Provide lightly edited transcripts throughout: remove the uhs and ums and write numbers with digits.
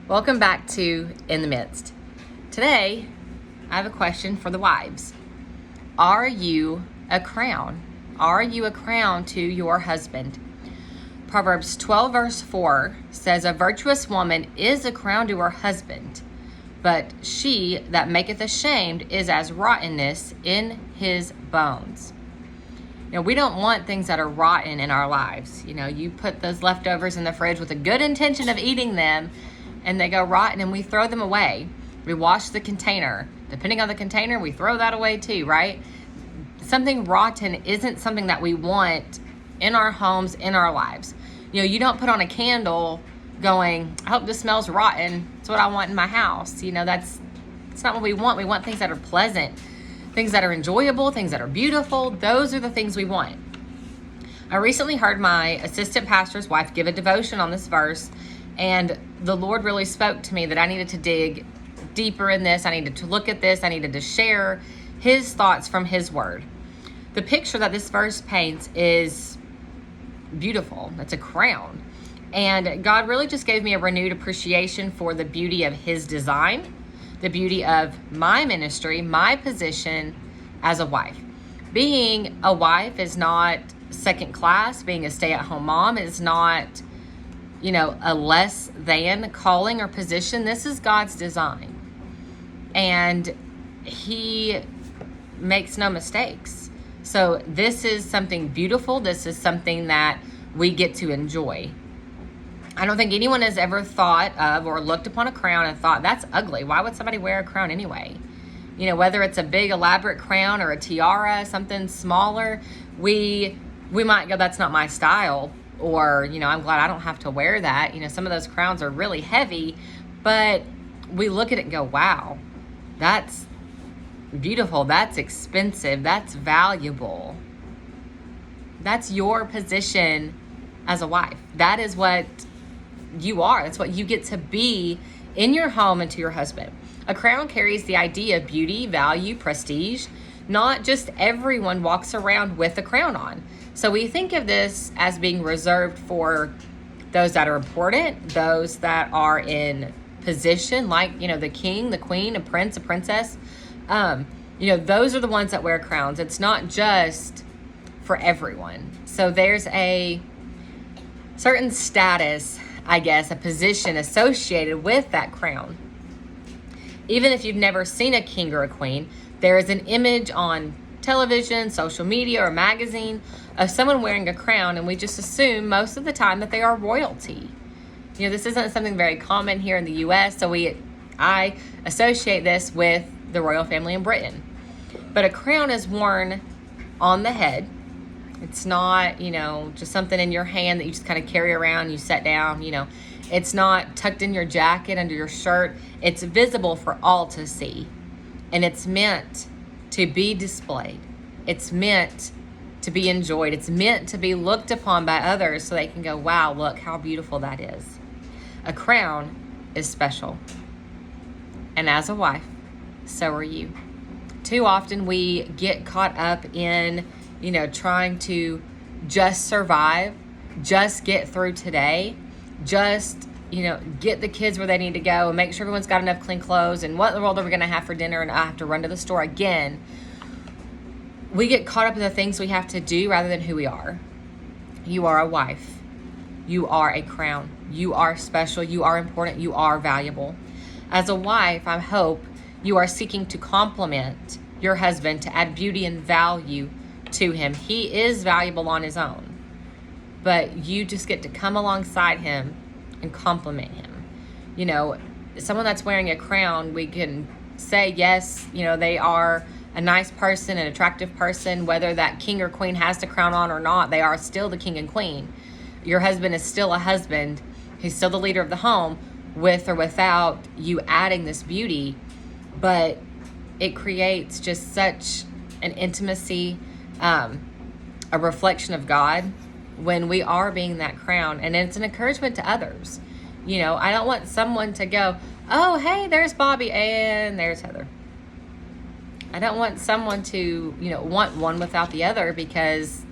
Welcome back to In the Midst. Today, I have a question for the wives. Are you a crown? Are you a crown to your husband? Proverbs 12 verse 4 says, "A virtuous woman is a crown to her husband, but she that maketh ashamed is as rottenness in his bones." We don't want things that are rotten in our lives. You put those leftovers in the fridge with a good intention of eating them, and they go rotten and we throw them away. We wash the container. Depending on the container, we throw that away too, right? Something rotten isn't something that we want in our homes, in our lives. You don't put on a candle going, "I hope this smells rotten. It's what I want in my house." It's not what we want. We want things that are pleasant, things that are enjoyable, things that are beautiful. Those are the things we want. I recently heard my assistant pastor's wife give a devotion on this verse, and the Lord really spoke to me that I needed to dig deeper in this. I needed to look at this. I needed to share his thoughts from his word. The picture that this verse paints is beautiful. It's a crown. And God really just gave me a renewed appreciation for the beauty of his design, the beauty of my ministry, my position as a wife. Being a wife is not second class. Being a stay-at-home mom is not, a less than calling or position. This is God's design. And he makes no mistakes. So this is something beautiful. This is something that we get to enjoy. I don't think anyone has ever thought of or looked upon a crown and thought, "That's ugly. Why would somebody wear a crown anyway?" Whether it's a big elaborate crown or a tiara, something smaller, we might go, "That's not my style," or, "I'm glad I don't have to wear that." Some of those crowns are really heavy, but we look at it and go, "Wow, that's beautiful. That's expensive. That's valuable." That's your position as a wife. That is what you are. That's what you get to be in your home and to your husband. A crown carries the idea of beauty, value, prestige. Not just everyone walks around with a crown on. So we think of this as being reserved for those that are important, those that are in position, like, the king, the queen, a prince, a princess. Those are the ones that wear crowns. It's not just for everyone. So there's a certain status, I guess, a position associated with that crown. Even if you've never seen a king or a queen, there is an image on television, social media, or magazine of someone wearing a crown, and we just assume most of the time that they are royalty. This isn't something very common here in the U.S., so I associate this with the royal family in Britain. But a crown is worn on the head. It's not, just something in your hand that you just kind of carry around, you set down, It's not tucked in your jacket, under your shirt. It's visible for all to see. And it's meant to be displayed. It's meant to be enjoyed. It's meant to be looked upon by others so they can go, "Wow, look how beautiful that is." A crown is special. And as a wife, so are you. Too often we get caught up in, trying to just survive, just get through today, just, get the kids where they need to go and make sure everyone's got enough clean clothes and what in the world are we going to have for dinner and I have to run to the store again. We get caught up in the things we have to do rather than who we are. You are a wife. You are a crown. You are special. You are important. You are valuable. As a wife, I hope you are seeking to complement your husband, to add beauty and value to him. He is valuable on his own, but you just get to come alongside him and compliment him. Someone that's wearing a crown, we can say, yes, they are a nice person, an attractive person, whether that king or queen has the crown on or not, they are still the king and queen. Your husband is still a husband. He's still the leader of the home, with or without you adding this beauty. But it creates just such an intimacy, a reflection of God when we are being that crown. And it's an encouragement to others. I don't want someone to go, "Oh, hey, there's Bobby and there's Heather." I don't want someone to, want one without the other because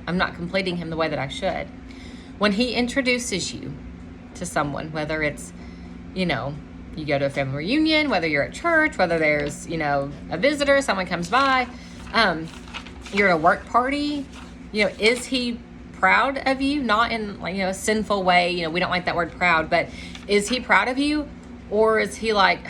I'm not completing him the way that I should. When he introduces you to someone, whether it's you know, you go to a family reunion, whether you're at church, whether there's, a visitor, someone comes by, you're at a work party, is he proud of you? Not in a sinful way, we don't like that word proud, but is he proud of you? Or is he like,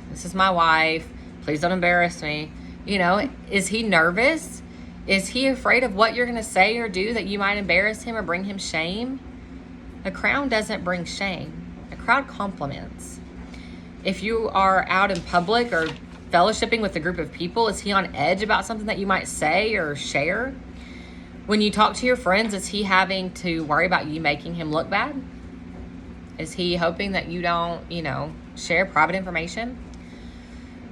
this is my wife, please don't embarrass me? Is he nervous? Is he afraid of what you're going to say or do that you might embarrass him or bring him shame? A crown doesn't bring shame. A crown compliments. If you are out in public or fellowshipping with a group of people, is he on edge about something that you might say or share? When you talk to your friends, is he having to worry about you making him look bad? Is he hoping that you don't, share private information?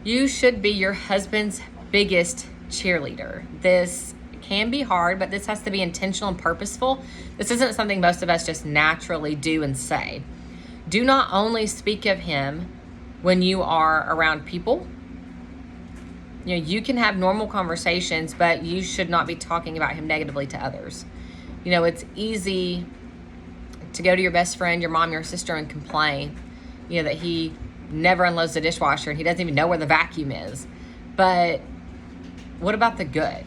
You should be your husband's biggest cheerleader. This can be hard, but this has to be intentional and purposeful. This isn't something most of us just naturally do and say. Do not only speak of him when you are around people. You can have normal conversations, but you should not be talking about him negatively to others. It's easy to go to your best friend, your mom, your sister, and complain, that he never unloads the dishwasher and he doesn't even know where the vacuum is. But what about the good?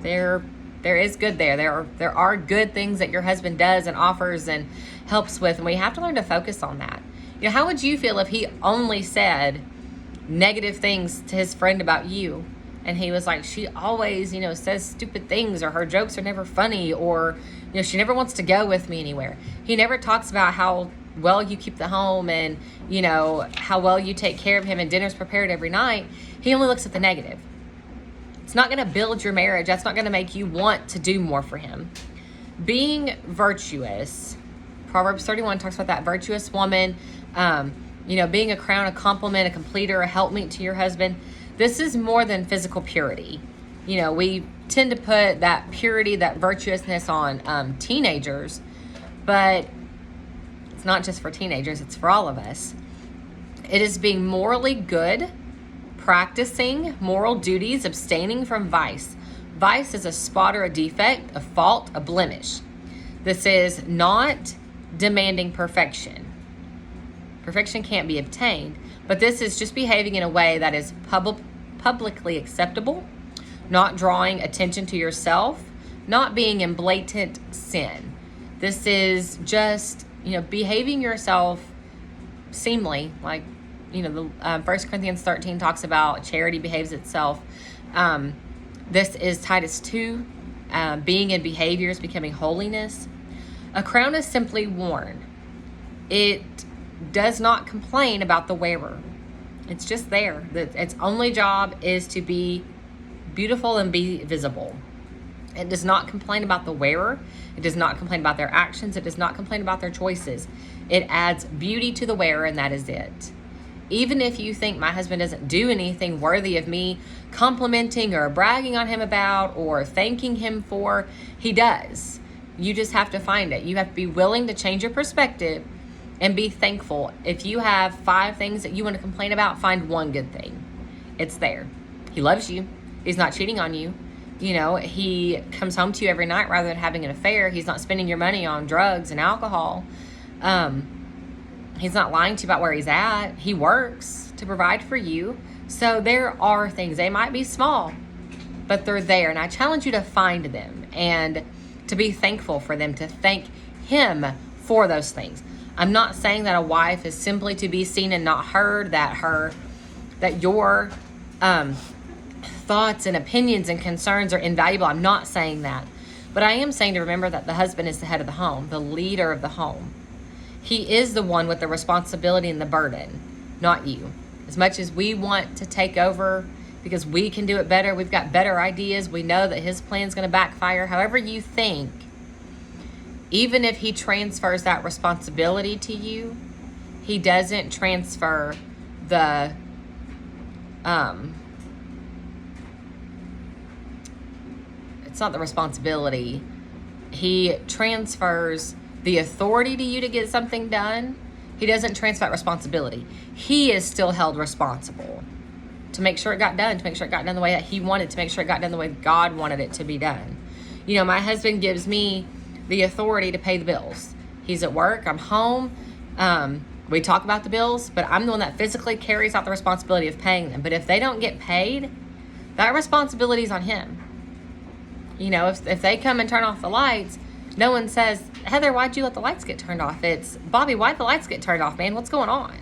There is good there. There are good things that your husband does and offers and helps with, and we have to learn to focus on that. How would you feel if he only said negative things to his friend about you, and he was like, she always, says stupid things, or her jokes are never funny, or, she never wants to go with me anywhere. He never talks about how well you keep the home and, how well you take care of him and dinner's prepared every night. He only looks at the negative. It's not going to build your marriage. That's not going to make you want to do more for him. Being virtuous, Proverbs 31 talks about that virtuous woman, being a crown, a compliment, a completer, a helpmeet to your husband. This is more than physical purity. We tend to put that purity, that virtuousness on teenagers, but it's not just for teenagers, it's for all of us. It is being morally good, practicing moral duties, abstaining from vice. Vice is a spot or a defect, a fault, a blemish. This is not demanding perfection. Perfection can't be obtained, but this is just behaving in a way that is publicly acceptable, not drawing attention to yourself, not being in blatant sin. This is just, behaving yourself seemly, like, the 1 Corinthians 13 talks about charity behaves itself. This is Titus 2, being in behaviors, becoming holiness. A crown is simply worn. It does not complain about the wearer. It's just there. Its only job is to be beautiful and be visible. It does not complain about the wearer. It does not complain about their actions. It does not complain about their choices. It adds beauty to the wearer, and that is it. Even if you think my husband doesn't do anything worthy of me complimenting or bragging on him about or thanking him for, he does. You just have to find it. You have to be willing to change your perspective and be thankful. If you have 5 things that you want to complain about, find one good thing. It's there. He loves you. He's not cheating on you. He comes home to you every night rather than having an affair. He's not spending your money on drugs and alcohol. He's not lying to you about where he's at. He works to provide for you. So there are things. They might be small, but they're there. And I challenge you to find them and to be thankful for them, to thank him for those things. I'm not saying that a wife is simply to be seen and not heard, that your thoughts and opinions and concerns are invaluable. I'm not saying that. But I am saying to remember that the husband is the head of the home, the leader of the home. He is the one with the responsibility and the burden, not you. As much as we want to take over because we can do it better, we've got better ideas, we know that his plan is going to backfire, however you think, even if he transfers that responsibility to you, he doesn't transfer the it's not the responsibility. He transfers the authority to you to get something done. He doesn't transfer that responsibility. He is still held responsible to make sure it got done, to make sure it got done the way that he wanted, to make sure it got done the way God wanted it to be done. My husband gives me the authority to pay the bills. He's at work, I'm home. We talk about the bills, but I'm the one that physically carries out the responsibility of paying them. But if they don't get paid, that responsibility is on him. You know, if they come and turn off the lights, no one says, Heather, why'd you let the lights get turned off? It's, Bobby, why'd the lights get turned off, man? What's going on?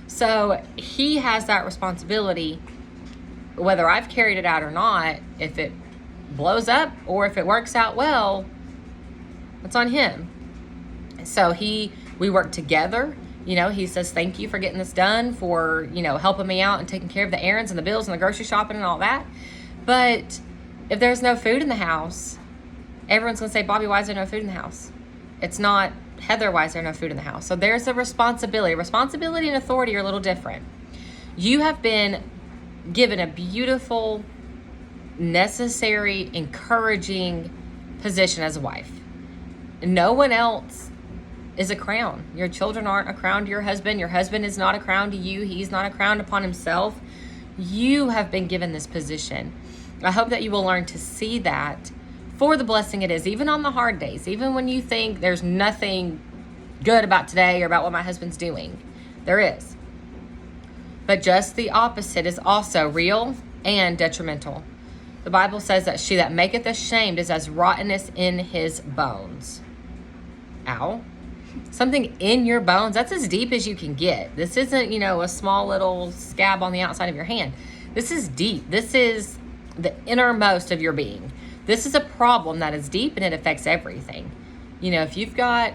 So he has that responsibility, whether I've carried it out or not. If it blows up or if it works out well, it's on him. So we work together. You know, he says, thank you for getting this done, for, you know, helping me out and taking care of the errands and the bills and the grocery shopping and all that. But if there's no food in the house, everyone's going to say, Bobby, why is there no food in the house? It's not, Heather, why is there no food in the house? So there's a responsibility. Responsibility and authority are a little different. You have been given a beautiful, necessary, encouraging position as a wife. No one else is a crown. Your children aren't a crown to your husband. Your husband is not a crown to you. He's not a crown upon himself. You have been given this position. I hope that you will learn to see that for the blessing it is, even on the hard days, even when you think there's nothing good about today or about what my husband's doing. There is. But just the opposite is also real and detrimental. The Bible says that she that maketh ashamed is as rottenness in his bones. Ow. Something in your bones, that's as deep as you can get. This isn't, you know, a small little scab on the outside of your hand. This is deep. This is the innermost of your being. This is a problem that is deep and it affects everything. You know, if you've got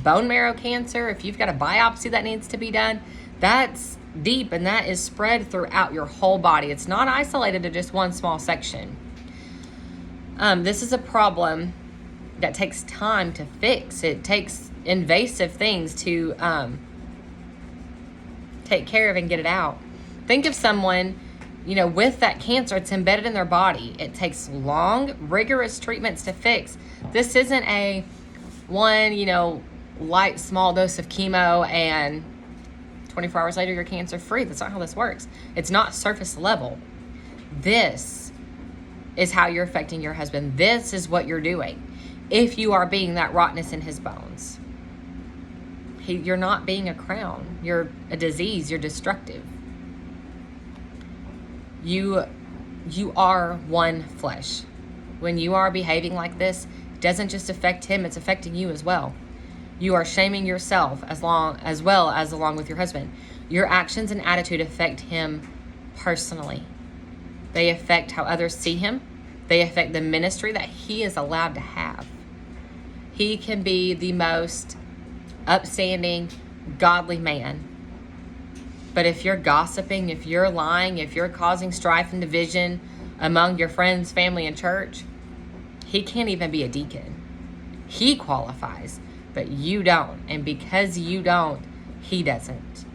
bone marrow cancer, if you've got a biopsy that needs to be done, that's deep and that is spread throughout your whole body. It's not isolated to just one small section. This is a problem that takes time to fix. It takes invasive things to take care of and get it out. Think of someone, you know, with that cancer, it's embedded in their body. It takes long, rigorous treatments to fix. This isn't a one, you know, light, small dose of chemo and 24 hours later you're cancer free. That's not how this works. It's not surface level. This is how you're affecting your husband. This is what you're doing. If you are being that rottenness in his bones, you're not being a crown. You're a disease. You're destructive. You are one flesh. When you are behaving like this, it doesn't just affect him, it's affecting you as well. You are shaming yourself as well as along with your husband. Your actions and attitude affect him personally. They affect how others see him. They affect the ministry that he is allowed to have. He can be the most upstanding, godly man. But if you're gossiping, if you're lying, if you're causing strife and division among your friends, family, and church, he can't even be a deacon. He qualifies, but you don't. And because you don't, he doesn't.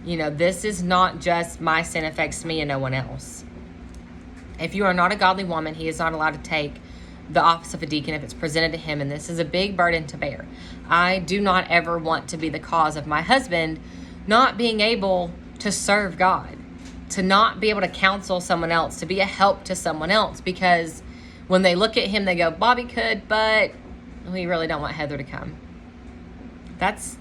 You know, this is not just my sin affects me and no one else. If you are not a godly woman, he is not allowed to take the office of a deacon if it's presented to him, and this is a big burden to bear. I do not ever want to be the cause of my husband not being able to serve God, to not be able to counsel someone else, to be a help to someone else, because when they look at him, they go, Bobby could, but we really don't want Heather to come. That's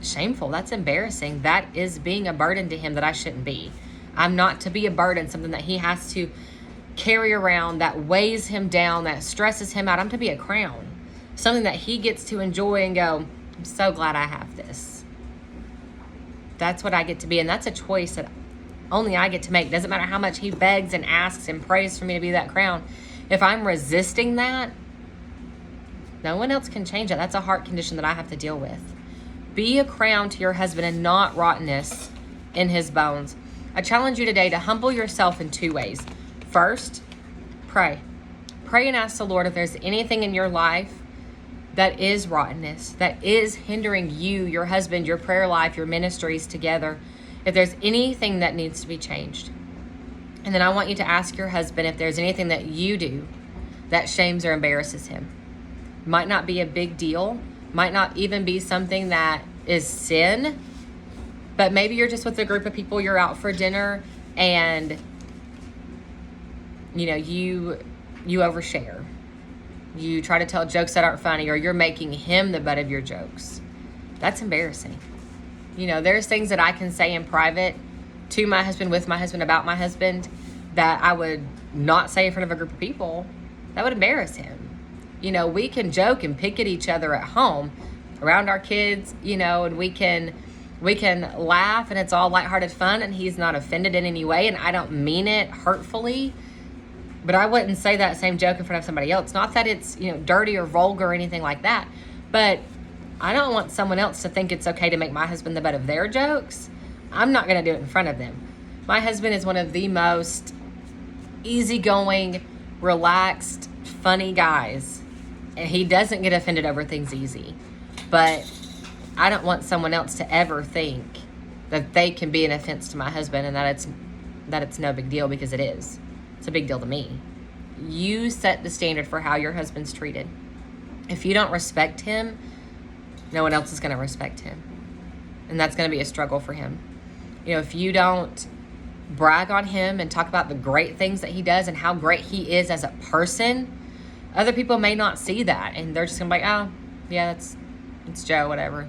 shameful. That's embarrassing. That is being a burden to him that I shouldn't be. I'm not to be a burden, something that he has to carry around, that weighs him down, that stresses him out. I'm to be a crown, something that he gets to enjoy and go, I'm so glad I have this. That's what I get to be, and that's a choice that only I get to make. Doesn't matter how much he begs and asks and prays for me to be that crown. If I'm resisting that, no one else can change that. That's a heart condition that I have to deal with. Be a crown to your husband and not rottenness in his bones. I challenge you today to humble yourself in 2 ways. First, pray. Pray and ask the Lord if there's anything in your life that is rottenness, that is hindering you, your husband, your prayer life, your ministries together. If there's anything that needs to be changed. And then I want you to ask your husband if there's anything that you do that shames or embarrasses him. Might not be a big deal, might not even be something that is sin, but maybe you're just with a group of people, you're out for dinner, and you know, you overshare. You try to tell jokes that aren't funny, or you're making him the butt of your jokes. That's embarrassing. There's things that I can say in private to my husband, with my husband, about my husband, that I would not say in front of a group of people. That would embarrass him. We can joke and pick at each other at home around our kids, and we can laugh, and it's all lighthearted fun, and he's not offended in any way, and I don't mean it hurtfully, but I wouldn't say that same joke in front of somebody else. Not that it's, dirty or vulgar or anything like that, but I don't want someone else to think it's okay to make my husband the butt of their jokes. I'm not going to do it in front of them. My husband is one of the most easygoing, relaxed, funny guys, and he doesn't get offended over things easy. But I don't want someone else to ever think that they can be an offense to my husband, and that it's no big deal, because it is. It's a big deal to me. You set the standard for how your husband's treated. If you don't respect him, no one else is going to respect him. And that's going to be a struggle for him. If you don't brag on him and talk about the great things that he does and how great he is as a person, other people may not see that. And they're just going to be like, oh, yeah, it's Joe, whatever,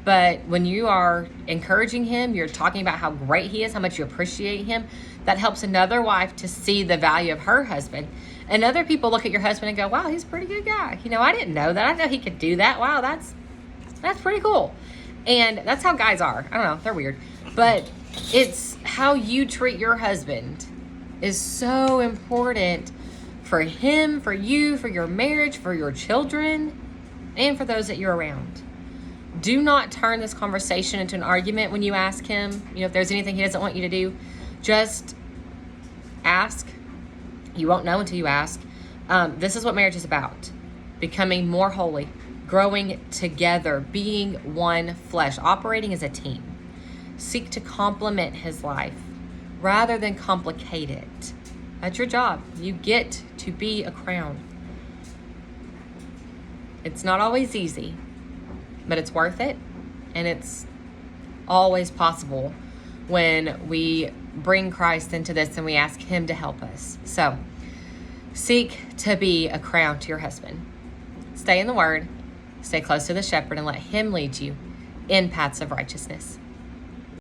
But when you are encouraging him, you're talking about how great he is, how much you appreciate him, that helps another wife to see the value of her husband. And other people look at your husband and go, wow, he's a pretty good guy. I didn't know that. I know he could do that. Wow, that's pretty cool. And that's how guys are. I don't know. They're weird. But it's how you treat your husband is so important for him, for you, for your marriage, for your children, and for those that you're around. Do not turn this conversation into an argument when you ask him, if there's anything he doesn't want you to do. Just ask. You won't know until you ask. This is what marriage is about. Becoming more holy, growing together, being one flesh, operating as a team. Seek to complement his life rather than complicate it. That's your job. You get to be a crown. It's not always easy, but it's worth it, and it's always possible when we bring Christ into this and we ask him to help us. So, seek to be a crown to your husband. Stay in the Word, stay close to the shepherd, and let him lead you in paths of righteousness.